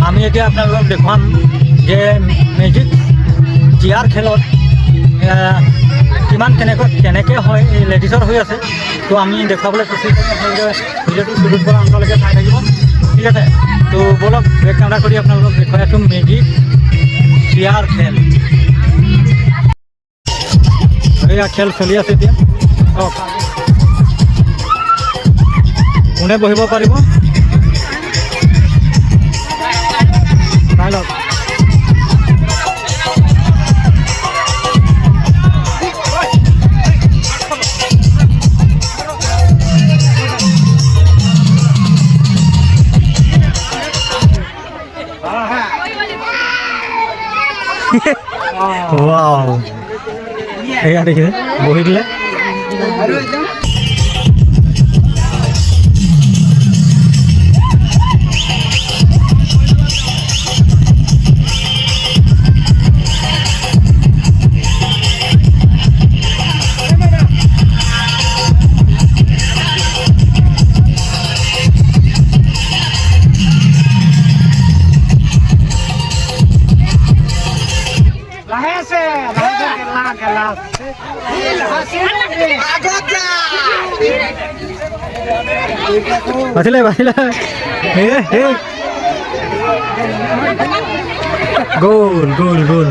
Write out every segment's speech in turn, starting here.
আমি এতিয়া আপোনালোকক দেখুৱাম যে মেজিক চেয়াৰ খেলত কিমান কেনেকৈ হয় এই লেডিছৰ হৈ আছে। তো আমি দেখুৱাবলৈ চেষ্টা কৰিম, আপোনালোকে ভিডিঅ'টো শুৰুৰ পৰা অন্তলৈকে চাই থাকিব, ঠিক আছে। তো বলক বেক কেমেৰা কৰি আপোনালোকক দেখুৱাই আছোঁ মেজিক চেয়াৰ খেল। এয়া খেল চলি আছে এতিয়া। কোনে বহিব পাৰিব চাই লওক। ওয়াও, এয়া দেখিছে বহি দিলে। বাচিলে গোল গোল গোল।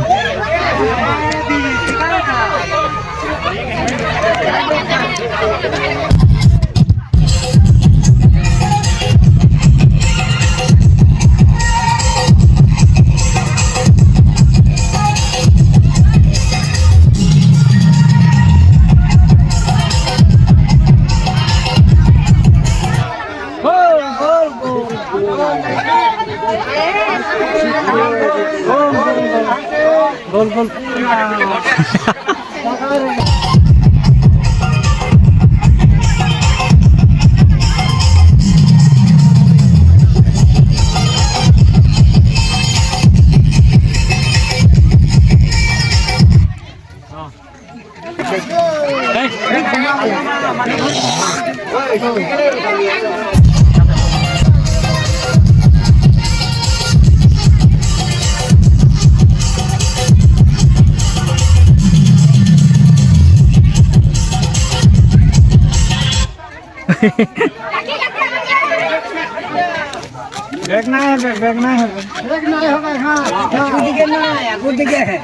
গোল গোল बैग ना है, बैग ना है, बैग ना होगा। हाँ कूद के ना है, कूद के है।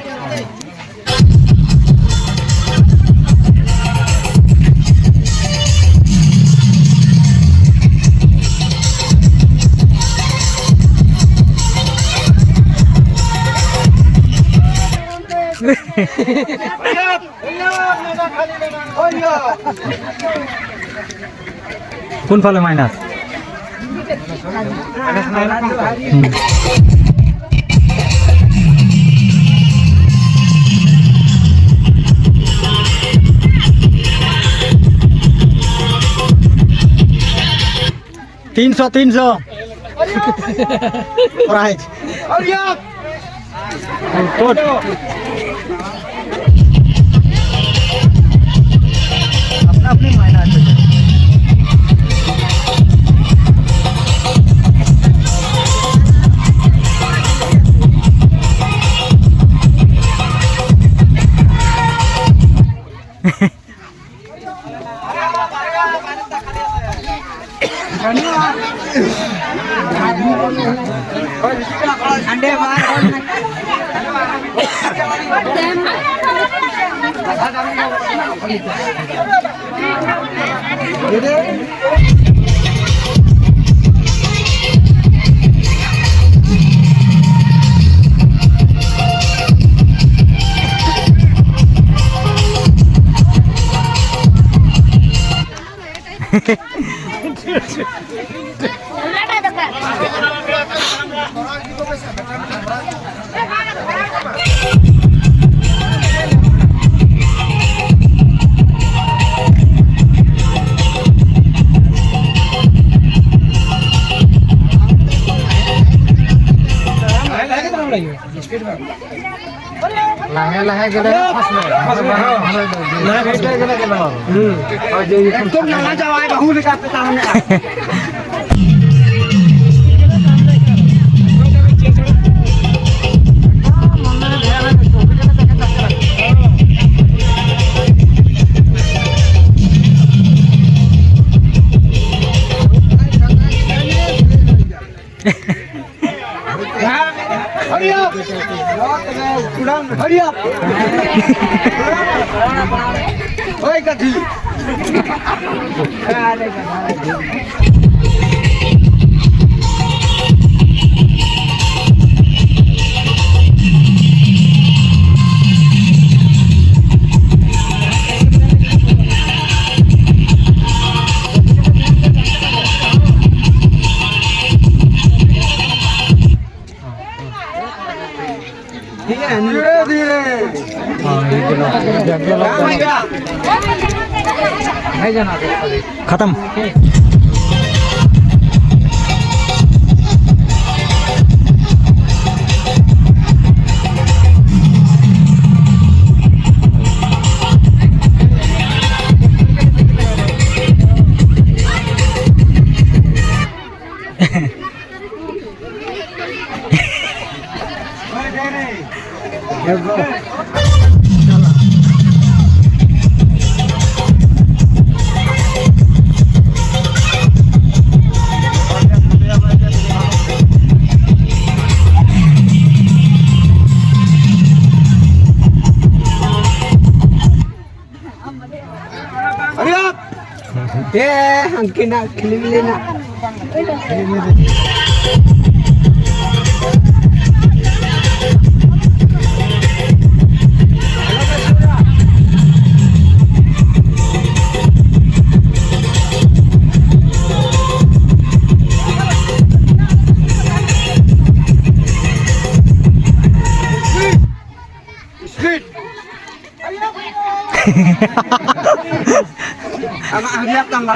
কোন ফালে মাইনাস? तीन सौ प्राइज अपना अपनी मायना ठंडे লাহে লাহে গেলে একদম নালা যাওয়ায় বহু লেখা পেতা Hurry up! Hurry up! Oi, Kathi! धीरे-धीरे खत्म Hurry up! Ang kinakilili na. Speed! Hurry up lang.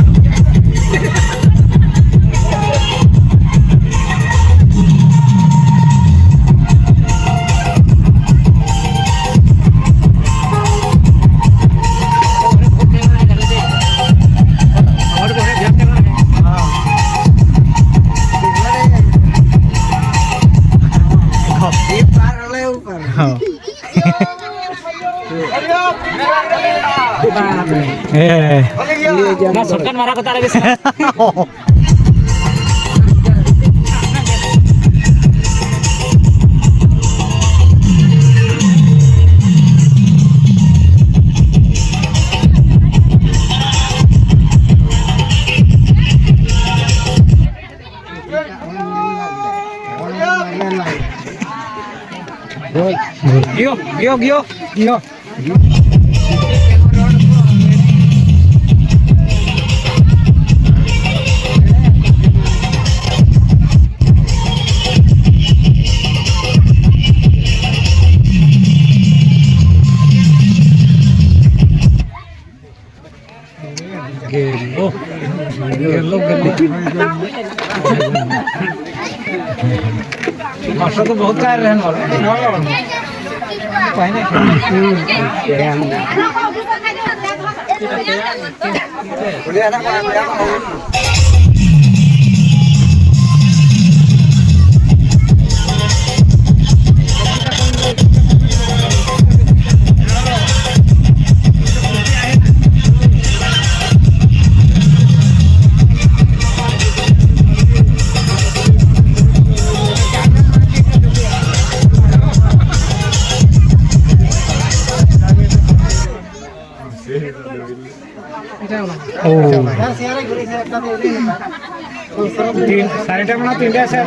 Shotgun मारा कता लगे सर गियो मास्टर तो बहुत कार रहे सारे टाइम ना 3 से